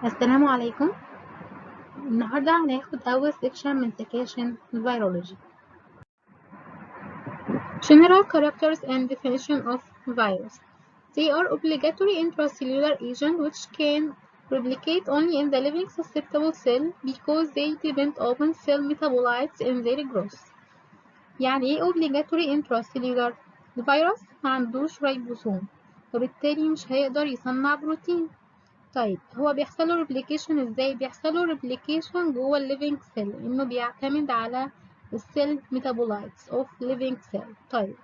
السلام عليكم. النهاردة هناخد أول سيكشن من سكاشن الفيرولوجي. General characters and definition of virus. They are obligatory intracellular agents which can replicate only in the living susceptible cell because they depend on cell metabolites in their growth. يعني ايه obligatory intracellular؟ الفيروس معندوش ريبوسوم وبالتالي مش هيقدر يصنع بروتين. طيب هو بيحصل له ريبليكيشن ازاي؟ بيحصل له ريبليكيشن جوه الليفنج سيل انه بيعتمد على السيل ميتابولايتس اوف living cell. طيب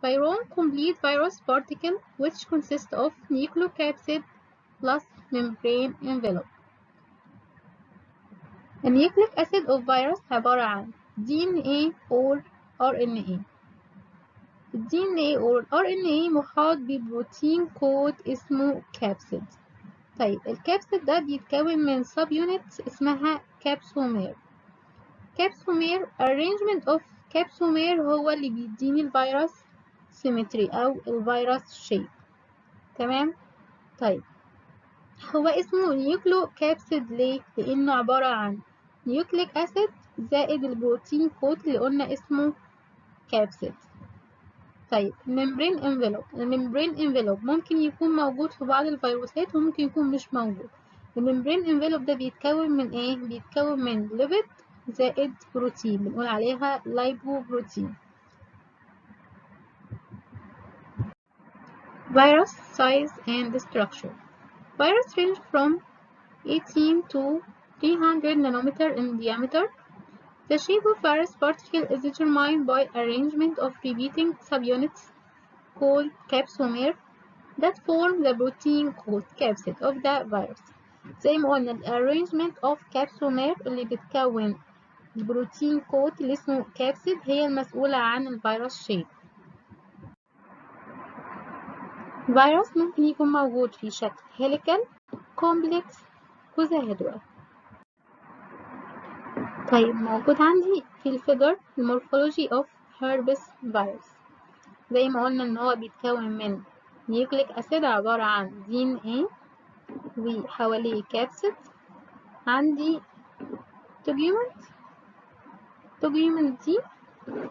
Viron complete virus particle which consists of nucleocapsid plus membrane envelope. النيوكليك acid of virus عبارة عن DNA or RNA. DNA or RNA محاط ببروتين كود اسمه كابسيد. طيب الكابسيد ده بيتكون من سب يونتس اسمها كابسومير. arrangement of كابسومير هو اللي بيديني الفيروس سيمتري او الفيروس شيب. تمام. طيب هو اسمه نيوكلو كابسيد ليه؟ لانه عبارة عن نيوكليك اسيد زائد البروتين كود اللي قلنا اسمه كابسيد. طيب الممبرين انفلوب ممكن يكون موجود في بعض الفيروسات وممكن يكون مش موجود. الممبرين انفلوب ده بيتكون من ايه؟ بيتكون من ليبيد زائد بروتين بنقول عليها لايبو بروتين. Virus size and structure. Virus range from 18 to 300 nanometer in diameter. The shape of virus particle is determined by arrangement of repeating subunits called capsomer that form the protein called capsid of the virus. زي ما قلنا arrangement of capsomer اللي بتكون البروتين كود اللي اسمه capsid هي المسؤولة عن الفيروس شيب. الفيروس ممكن يكون موجود في شكل هيليكال كومبلكس كوزاهيدرال. طيب موجود عندي في الفيجر المورفولوجي اوف هيربس فيروس. زي ما قلنا ان هو بيتكون من نيوكليك اسيد عبارة عن DNA وحواليه كابسيد. عندي توجيومنت دي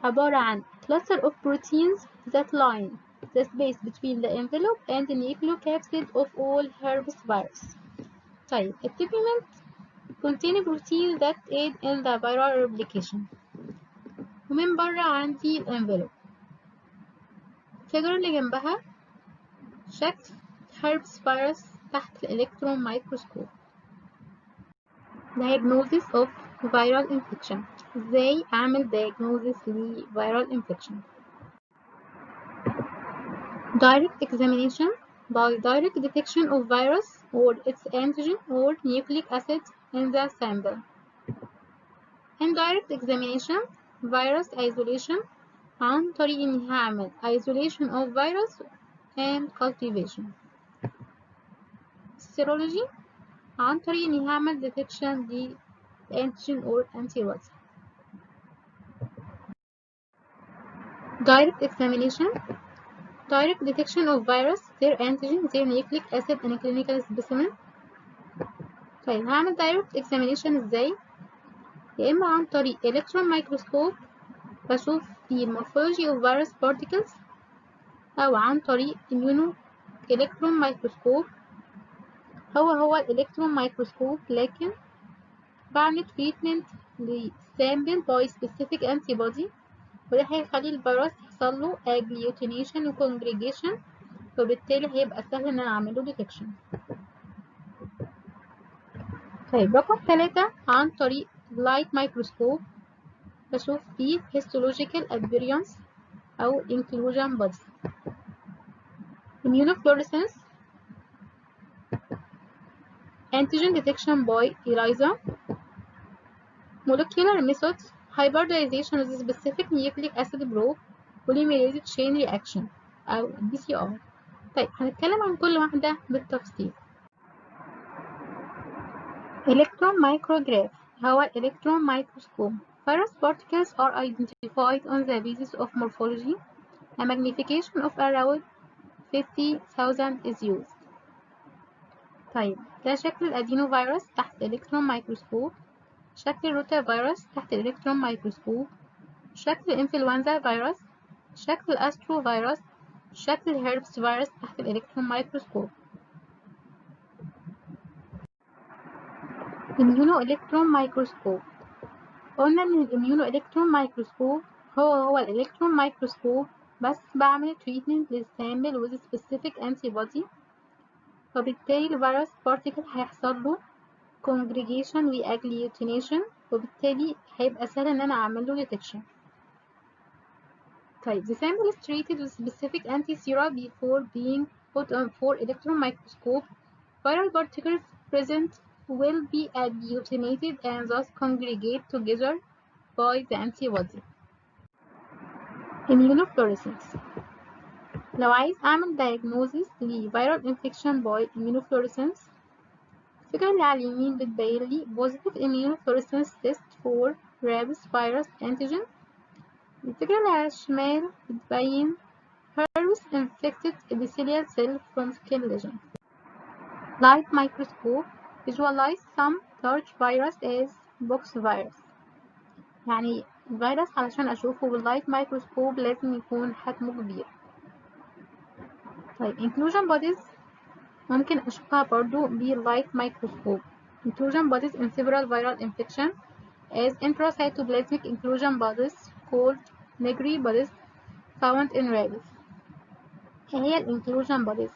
عبارة عن cluster of proteins that line the space between the envelope and the nucleocapsid of all herpes virus. طيب التوجيومنت contain proteins that aid in the viral replication. ومن بره عندي الانفلوب. الفيجر اللي جنبها شكل herpes virus تحت الالكترون مايكروسكوب. diagnosis of viral infection. ازاي اعمل diagnosis ل viral infection؟ direct examination by direct detection of virus or its antigen or nucleic acid in the sample. indirect examination virus isolation عن طريق اني هعمل isolation of virus and cultivation. serology عن طريق اني هعمل detection ل antigen or antibody. direct examination direct detection of virus their antigen their nucleic acid in a clinical specimen. طيب هعمل direct examination ازاي؟ يا اما عن طريق electron microscope بشوف في morphology of virus particles او عن طريق immuno electron microscope هو الالكترون مايكروسكوب لكن بعمل treatment للسامبل by specific antibody وده هيخلي الفيروس يحصل له agglutination و congregation وبالتالي هيبقى سهل ان انا اعمله detection. طيب رقم 3 عن طريق light microscope بشوف فيه histological appearance او inclusion bodies. immunofluorescence antigen detection by ELISA. molecular methods hybridization of the specific nucleic acid probe polymerase chain reaction أو PCR. طيب هنتكلم عن كل واحدة بالتفصيل. electron micrograph هو electron microscope. Virus particles are identified on the basis of morphology. A magnification of around 50,000 is used. طيب ده شكل الأدينو فيروس تحت الإلكترون مايكروسكوب، شكل الروتا فيروس تحت الإلكترون مايكروسكوب، شكل الإنفلونزا فيروس، شكل الأسترو فيروس، شكل الهيربس فيروس تحت الإلكترون مايكروسكوب. إميونو إلكترون مايكروسكوب، قلنا إن الإميونو إلكترون مايكروسكوب هو الإلكترون مايكروسكوب بس بعمل treatment للسامبل with specific antibody، فبالتالي الفيروس بارتيكل هيحصل له congregation و agglutination، وبالتالي هيبقى سهل إن أنا أعمل له detection. طيب the sample is treated with specific anti-sera before being put on for electron microscope. Viral particles present will be agglutinated and thus congregate together by the antibody. Immunofluorescence، لو عايز أعمل diagnosis ل viral infection by immunofluorescence، الفكرة اللي على اليمين بتبين لي positive immunofluorescence test for rabies virus antigen، الفكرة اللي على الشمال بتبين herpes infected epithelial cell from skin lesion. Light microscope visualize some large virus as box virus، يعني الفيروس علشان أشوفه باللايت مايكروسكوب لازم يكون حجمه كبير. طيب inclusion bodies ممكن أشوفها برضو باللايت مايكروسكوب. inclusion bodies in several viral infection as intracytoplasmic inclusion bodies called Negri bodies found in rabies. ايه هي inclusion bodies؟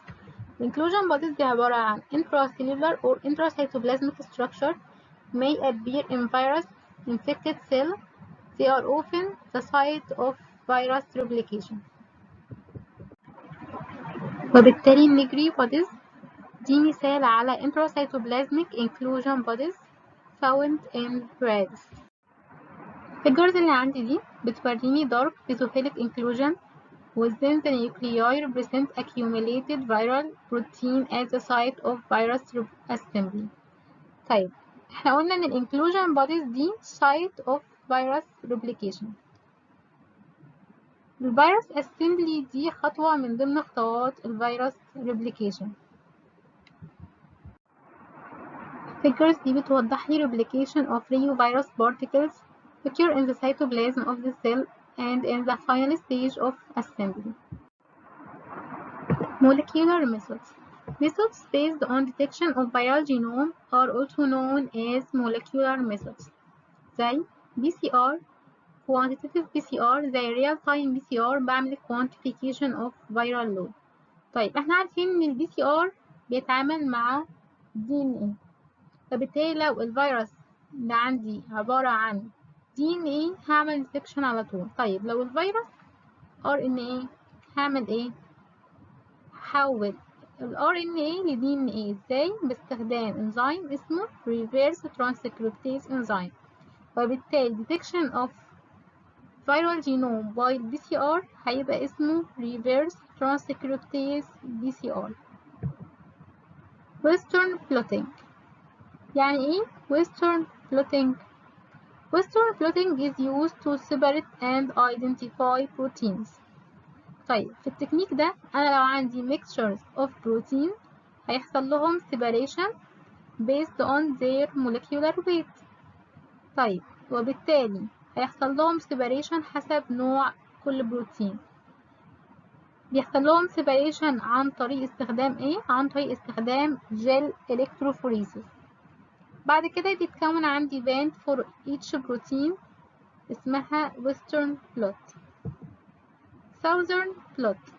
inclusion bodies دي عبارة عن intracellular or intracytoplasmic structure may appear in virus infected cell. They are often the site of virus replication. وبالتالي النيجري bodies دي مثال على intracytoplasmic inclusion bodies found in rabies. الفيجرز اللي عندي دي بتوريني dark basophilic inclusion within the nuclei represent accumulated viral protein at the site of virus assembly. طيب احنا قلنا ان inclusion bodies دي site of virus replication. الفيروس assembly دي خطوة من ضمن خطوات الفيروس replication. figures دي بتوضح لي replication of reovirus particles occur in the cytoplasm of the cell and in the final stage of assembly. Molecular methods. Methods based on detection of viral genome are also known as molecular methods. زي PCR quantitative PCR زي real time PCR بعمل quantification of viral load. طيب احنا عارفين ان ال PCR بيتعامل مع DNA، فبالتالي لو الفيروس اللي عندي عبارة عن DNA هعمل detection على طول. طيب لو الفيروس RNA هعمل ايه؟ هحول ال RNA ل DNA ازاي؟ باستخدام انزيم اسمه reverse transcriptase enzyme، وبالتالي detection of viral genome by PCR هيبقى اسمه reverse transcriptase PCR. Western blotting، يعني ايه Western blotting؟ Western blotting is used to separate and identify proteins. طيب في التكنيك ده أنا لو عندي mixtures of protein هيحصل لهم separation based on their molecular weight. طيب وبالتالي هيحصل لهم separation حسب نوع كل بروتين. بيحصل لهم separation عن طريق استخدام ايه؟ عن طريق استخدام جل electrophoresis. بعد كده بيتكون عندي band for each protein اسمها Western blot. Southern blot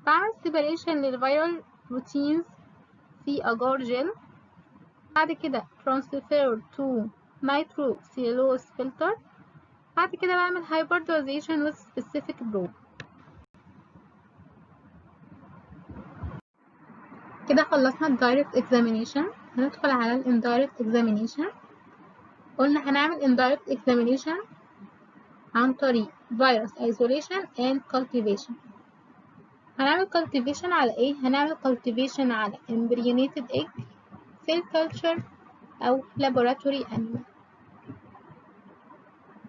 بعمل separation للفيرال proteins في agar gel، بعد كده transfer to nitrocellulose filter، بعد كده بعمل hybridization with specific probe. كده خلصنا ال direct examination، هندخل على ال indirect examination. قلنا هنعمل indirect examination عن طريق virus isolation and cultivation. هنعمل cultivation على ايه؟ هنعمل cultivation على embryonated egg، cell culture أو laboratory animal.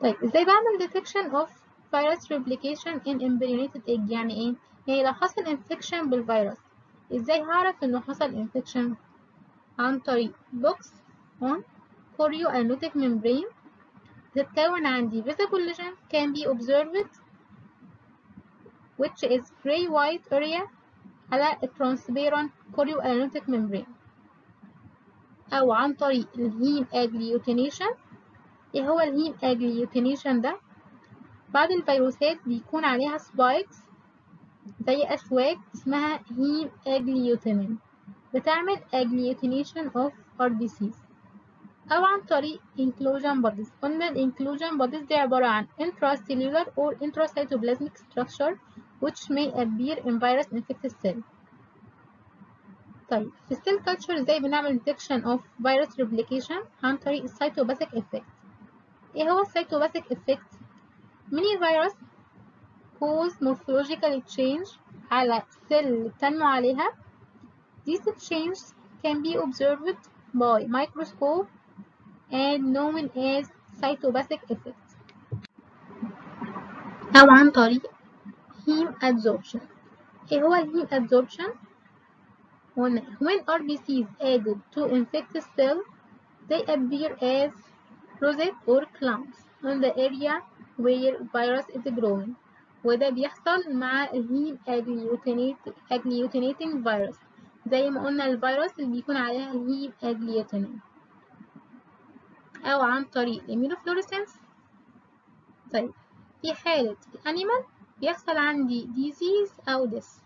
طيب ازاي بعمل detection of virus replication in embryonated egg؟ يعني ايه؟ يعني لو حصل infection بالفيروس ازاي هعرف انه حصل infection؟ عن طريق box on chorioamniotic membrane تتكون عندي visible lesion can be observed which is gray white area على transparent chorioamniotic membrane، أو عن طريق الهيم agglutination. ايه هو الهيم agglutination ده؟ بعض الفيروسات بيكون عليها spikes زي أشواك اسمها هيم agglutination بتعمل agglutination of RBCs، أو عن طريق inclusion bodies. قلنا ال inclusion bodies دي عبارة عن intracellular or intracytoplasmic structure which may appear in virus infected cell. طيب في السيل كلتشر ازاي بنعمل detection of virus replication؟ عن طريق السيتوباثيك effect. ايه هو السيتوباثيك effect؟ many virus cause morphological change على سيل تنمو عليها. These changes can be observed by microscope and known as cytopathic effect، أو عن طريق heme adsorption. ايه هو الهيم adsorption؟ when RBCs added to infected cell they appear as rosette or clumps on the area where virus is growing، وده بيحصل مع الهيم agglutinating virus زي ما قلنا الفيروس اللي بيكون عليها الهيم agglutinin، أو عن طريق immunofluorescence. طيب في حالة الأنيمال بيحصل عندي disease أو death.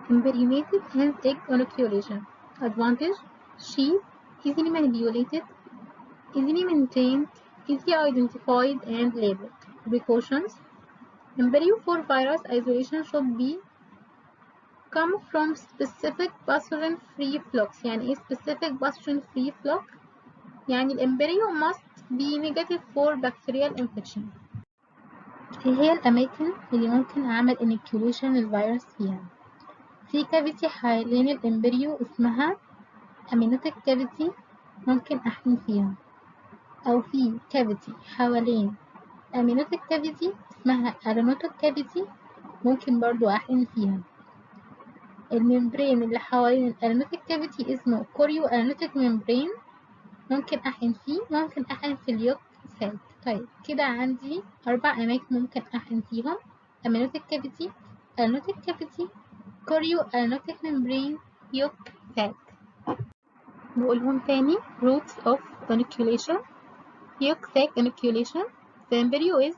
Embryonated and egg inoculation. Advantage: sheep, easily manipulated, easily maintained, easily identified and labeled. Precautions: embryo for virus isolation should be come from specific pathogen-free flocks. يعني ايه specific pathogen-free flock؟ يعني الامبريو must be negative for bacterial infection. ايه هي الأماكن اللي ممكن أعمل inoculation للفيروس فيها؟ في كافيتي حوالين الامبريو اسمها amniotic cavity ممكن أحقن فيها، أو في كافيتي حوالين amniotic cavity اسمها arynotic cavity ممكن برضو أحقن فيها. الممبرين اللي حوالين الأرينوتيك كافيتي اسمه chorioamniotic membrane ممكن أحقن فيه، ممكن أحقن في اليوك ساك. طيب كده عندي 4 أماكن ممكن أحقن فيهم: amniotic cavity, arynotic cavity, chorioamniotic membrane, يوك ساك. نقولهم تاني: routes of inoculation. يوك ساك inoculation. The embryo is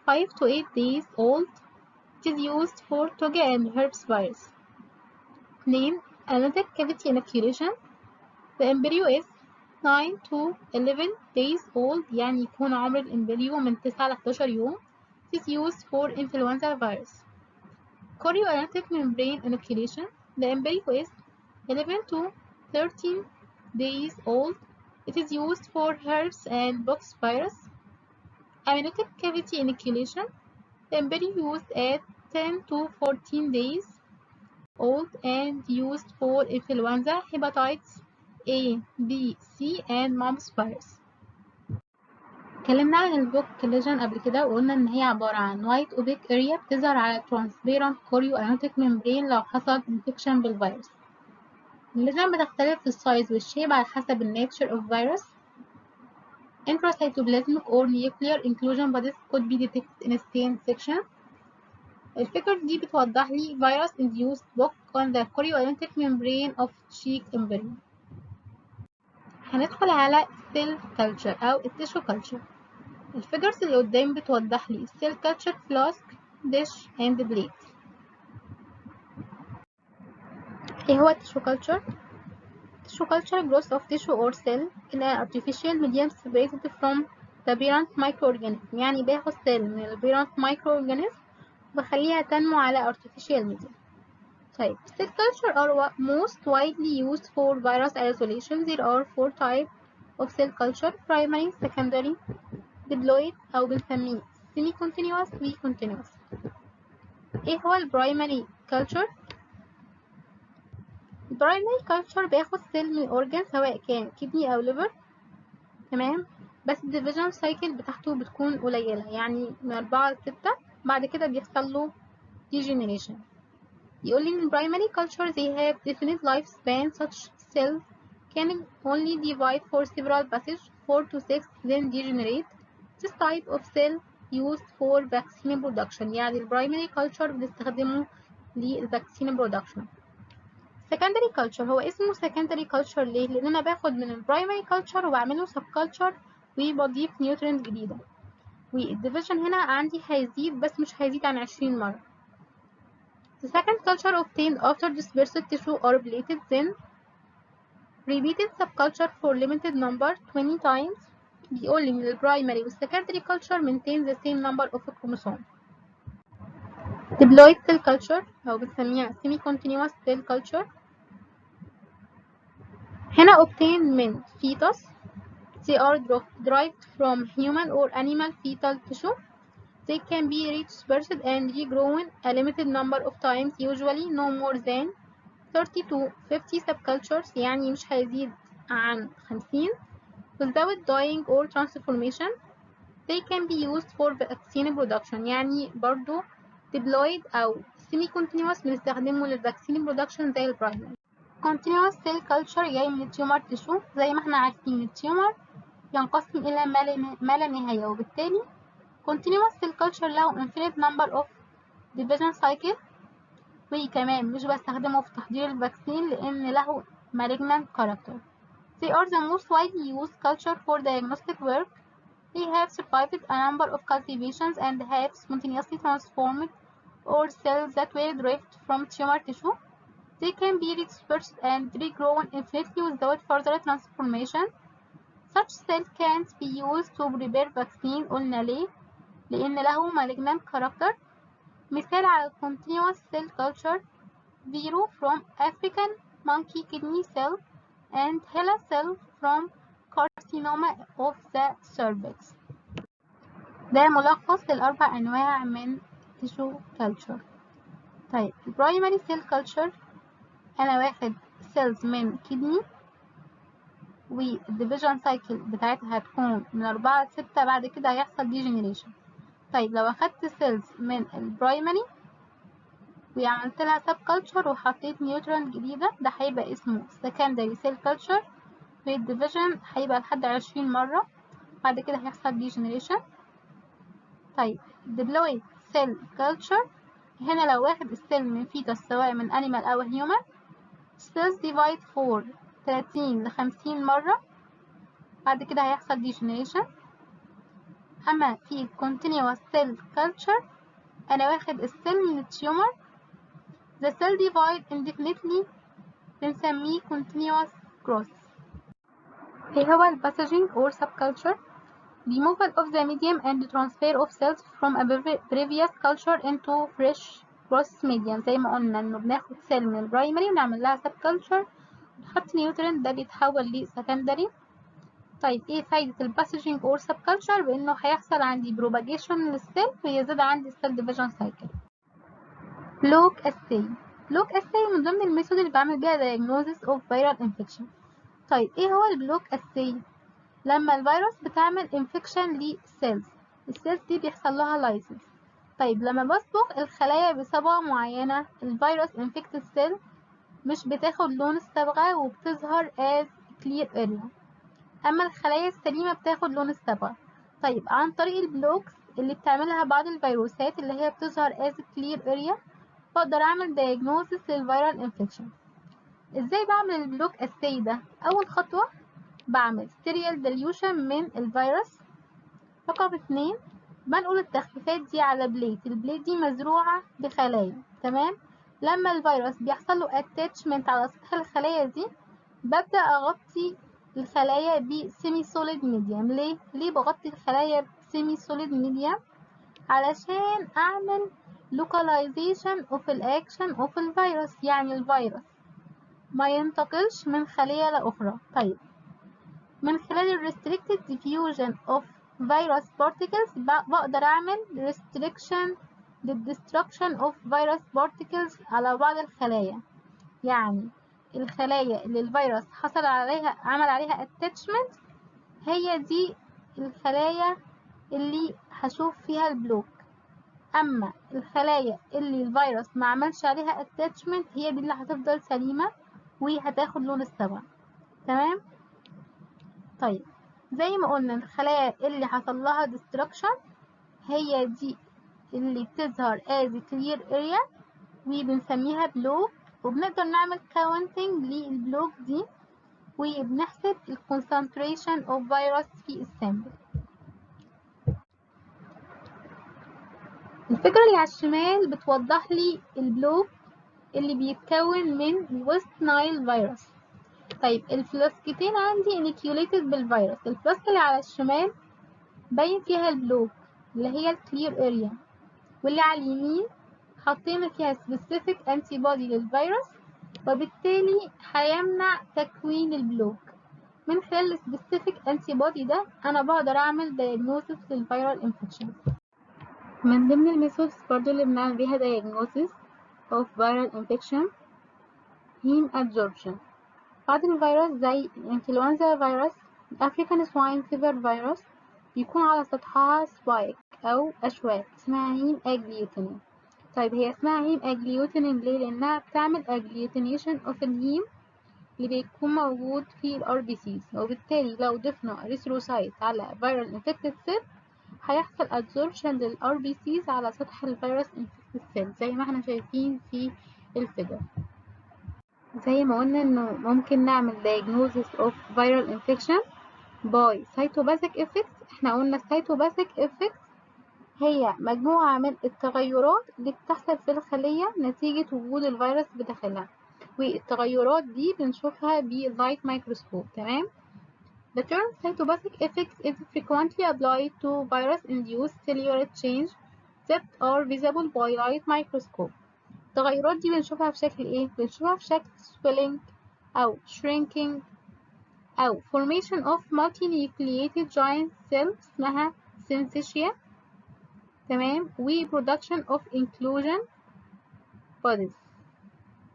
5 to 8 days old. It is used for Toga and herpes virus. 2. Arynotic cavity inoculation. The embryo is 9 to 11 days old يعني يكون عمر الامبريو من 9 ل 11 يوم. It is used for influenza virus. Chorioamniotic membrane inoculation. The embryo is 11 to 13 days old. It is used for herpes and pox virus. Amniotic cavity inoculation. The embryo used at 10 to 14 days old and used for influenza, hepatitis A, B, C and mumps virus. اتكلمنا عن البوك ليجن قبل كده وقلنا ان هي عبارة عن white opaque area بتظهر على transparent chorioamniotic membrane لو حصل infection بالفيروس. الليجن بتختلف في السايز والشيب على حسب الناتشر of virus. Intracytoplasmic or nuclear inclusion bodies could be detected in stain section. الفكرة دي بتوضح لي virus induced book on the chorioamniotic membrane of cheek embryo. هندخل على cell culture أو tissue culture. الفيجرز اللي قدام بتوضح لي cell culture flask, dish and plate. ايه هو tissue culture؟ Tissue culture growth of tissue or cell in an artificial medium separated from the parent microorganism. يعني باخد cell من ال parent microorganism وبخليها تنمو على artificial medium. طيب cell culture are most widely used for virus isolation. There are 4 types of cell culture: primary, secondary, diploid أو بنسميه semi continuous و continuous. ايه هو ال primary culture؟ البرايمري كلتشر باخد سيل من اورجان سواء كان كدني او ليفر، تمام، بس الديفيجن سايكل بتاعته بتكون قليله يعني من 4 ل 6، بعد كده بيحصل له ديجنريشن. يقول لي in primary culture they have definite lifespan. Such cells can only divide for several passages, 4 to 6, then degenerate. This type of cell used for vaccine production. يعني البرايمري culture بنستخدمه للvaccine production. secondary culture هو اسمه secondary culture ليه؟ لأن أنا باخد من البرايمري culture وبعمله subculture وبضيف nutrient جديدة. والديفيجن هنا عندي هيزيد بس مش هيزيد عن 20 مرة. The second culture obtained after dispersed tissue or plated, then repeated subculture for limited number 20 times. بيقول لي من البرايمري والسكندري culture maintain the same number of chromosomes. Diploid cell culture أو بنسميها semi-continuous cell culture. هنا obtained من fetus. They are derived from human or animal fetal tissue. They can be redispersed and regrown a limited number of times, usually no more than 30 to 50 subcultures. يعني مش هيزيد عن 50 without dying or transformation. They can be used for vaccine production. يعني برضو diploid أو semi-continuous بنستخدمه للvaccine production زي البرايمري. continuous cell culture جاي من التيومر tissue. زي ما احنا عارفين التيومر ينقسم إلى ما لا نهاية، وبالتالي continuous cell culture له infinite number of division cycle. وكمان مش بستخدمه في تحضير الفاكسين لأن له malignant character. They are the most widely used culture for diagnostic work. They have survived a number of cultivations and have spontaneously transformed or cells that were derived from tumor tissue. They can be redispersed and regrown infinitely without further transformation. Such cells can't be used to prepare vaccine. قلنا ليه؟ لأن له malignant character. مثال على continuous cell culture Vero from African monkey kidney cell and HeLa cell from carcinoma of the cervix. ده ملخص للأربع أنواع من tissue culture. طيب primary cell culture أنا واخد cells من kidney والdivision cycle بتاعتها هتكون من 4 ل 6، بعد كده هيحصل degeneration. طيب لو أخدت cells من البرايمري وعملت لها سب كلتشر وحطيت نيوترون جديدة، ده هيبقى اسمه secondary cell culture. والديفيجن هيبقى لحد 20 مرة، بعد كده هيحصل degeneration. طيب diploid cell culture هنا لو واخد السيل من فيتوس سواء من animal أو human cells divide for 30 ل 50 مرة، بعد كده هيحصل degeneration. أما في continuous cell culture أنا واخد السيل من التيومر the cell divide indefinitely بنسميه continuous growth. ايه هو الباسجing or subculture؟ removal of the medium and transfer of cells from a previous culture into fresh process medium. زي ما قلنا انه بناخد سيل من البرايمري ونعمل لها subculture ونحط نيوترين ده بيتحول لسكندري. طيب ايه فايدة الباسجing or subculture؟ بانه هيحصل عندي propagation للسيل ويزيد عندي السيل division cycle. Block assay. Block assay من ضمن الميثود اللي بعمل بيها diagnosis of viral infection. طيب ايه هو البلوك assay؟ لما الفيروس بتعمل infection للسيلز، السيلز دي بيحصل لها لايسنس. طيب لما بصبغ الخلايا بصبغة معينة الفيروس infected cell مش بتاخد لون الصبغة وبتظهر as clear area، أما الخلايا السليمة بتاخد لون الصبغة. طيب عن طريق البلوكس اللي بتعملها بعض الفيروسات اللي هي بتظهر as clear area بقدر أعمل diagnosis للفيرال infection. ازاي بعمل البلوك assay ده؟ أول خطوة بعمل serial dilution من الفيروس. رقم 2 بنقل التخفيفات دي على بليت، البليت دي مزروعة بخلايا. تمام. لما الفيروس بيحصل له attachment على سطح الخلايا دي ببدأ أغطي الخلايا ب semi solid medium. ليه بغطي الخلايا ب semi solid medium؟ علشان أعمل localization of الأكشن of الفيروس، يعني الفيروس ما ينتقلش من خلية لأخرى. طيب من خلال ال restricted diffusion of virus particles بقدر أعمل restriction للdestruction of virus particles على بعض الخلايا. يعني الخلايا اللي الفيروس عمل عليها attachment هي دي الخلايا اللي هشوف فيها البلوك. اما الخلايا اللي الفيروس ما عملش عليها اتاتشمنت هي دي اللي هتفضل سليمة وهتاخد لون الصبغة. تمام. طيب زي ما قلنا الخلايا اللي حصل لها destruction هي دي اللي بتظهر as clear area وبنسميها بلوك، وبنقدر نعمل counting للبلوك دي وبنحسب ال concentration of virus في السامبل. الفكرة اللي على الشمال بتوضح لي البلوك اللي بيتكون من ويست نايل فيروس. طيب الفلاسكتين عندي inoculated بالفيروس، الفلاسك اللي على الشمال باين فيها البلوك اللي هي الكلير اريا، واللي على اليمين حطينا فيها specific antibody للفيروس، وبالتالي هيمنع تكوين البلوك. من خلال ال specific antibody ده أنا بقدر أعمل diagnosis للفيرال infection. من ضمن الميثودز برضو اللي بنعمل بيها diagnosis of viral infection heme adsorption. بعض الفيروس زي الانفلونزا فيروس، الافريكان سواين فيفر فيروس بيكون على سطحها سبايك أو أشواك اسمها هيم أجليوتينين. طيب هي اسمها هيم أجليوتينين ليه؟ لأنها بتعمل أجليوتينيشن أوف الهيم اللي بيكون موجود في الار بي سيز، وبالتالي لو ضفنا ريثروسايت على فيرال انفكتد سيل هيحصل ادزوربشن للار بي سيز على سطح الفيروس انفكتد سيل زي ما احنا شايفين في الفيجر. زي ما قلنا انه ممكن نعمل diagnosis of viral infection by cytopathic effects. احنا قلنا cytopathic effects هي مجموعة من التغيرات اللي بتحصل في الخلية نتيجة وجود الفيروس بداخلها، والتغيرات دي بنشوفها باللايت مايكروسكوب. تمام. The term cytopathic effects is frequently applied to virus-induced cellular change that are visible by light microscope. التغيرات دي بنشوفها في شكل ايه؟ بنشوفها في شكل swelling أو shrinking أو formation of multinucleated giant cells اسمها syncytia. تمام. و production of inclusion bodies.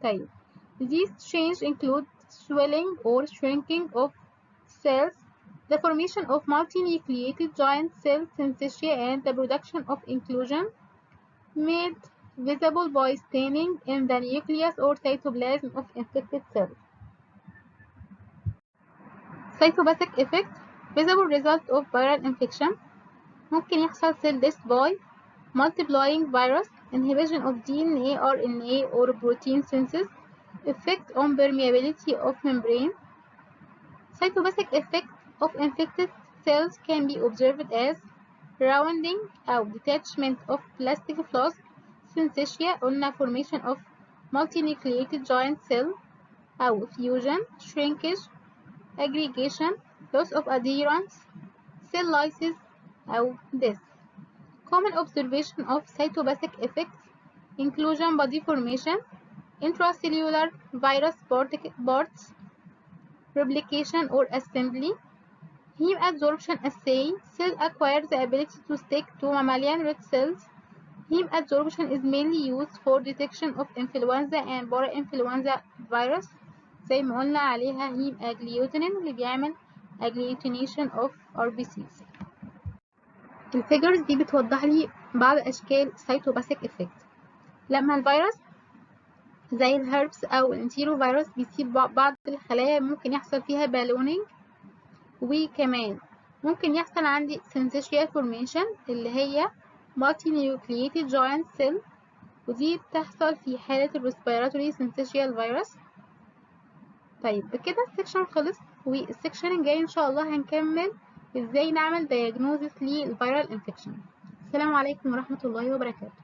طيب these changes include swelling or shrinking of cells, the formation of multinucleated giant cell syncytia, and the production of inclusion made visible by staining in the nucleus or cytoplasm of infected cells. Cytopathic effect visible result of viral infection ممكن يحصل cell death by multiplying virus, inhibition of DNA, RNA, or protein synthesis, effect on permeability of membrane. Cytopathic effect of infected cells can be observed as rounding أو detachment of plastic flask, syncytia قلنا formation of multinucleated giant cell أو fusion, shrinkage, aggregation, loss of adherence, cell lysis أو death. Common observation of cytopathic effects: inclusion body formation, intracellular virus parts, replication or assembly, heme adsorption assay, cell acquire the ability to stick to mammalian red cells. Heme adsorption is mainly used for detection of influenza and parainfluenza virus زي ما قلنا عليها heme agglutinin اللي بيعمل agglutination of RBCs. الفيجرز دي بتوضح لي بعض أشكال cytopathic effect. لما الفيروس زي الهربس أو الانتيرو فيروس بيسيب بعض الخلايا ممكن يحصل فيها بالونينج، وكمان ممكن يحصل عندي syncytia formation اللي هي multinucleated giant cell، ودي بتحصل في حالة الريسبيراتوري syncytial virus. طيب بكده السكشن خلص، والسكشن الجاي إن شاء الله هنكمل ازاي نعمل diagnosis للفيرال infection. السلام عليكم ورحمة الله وبركاته.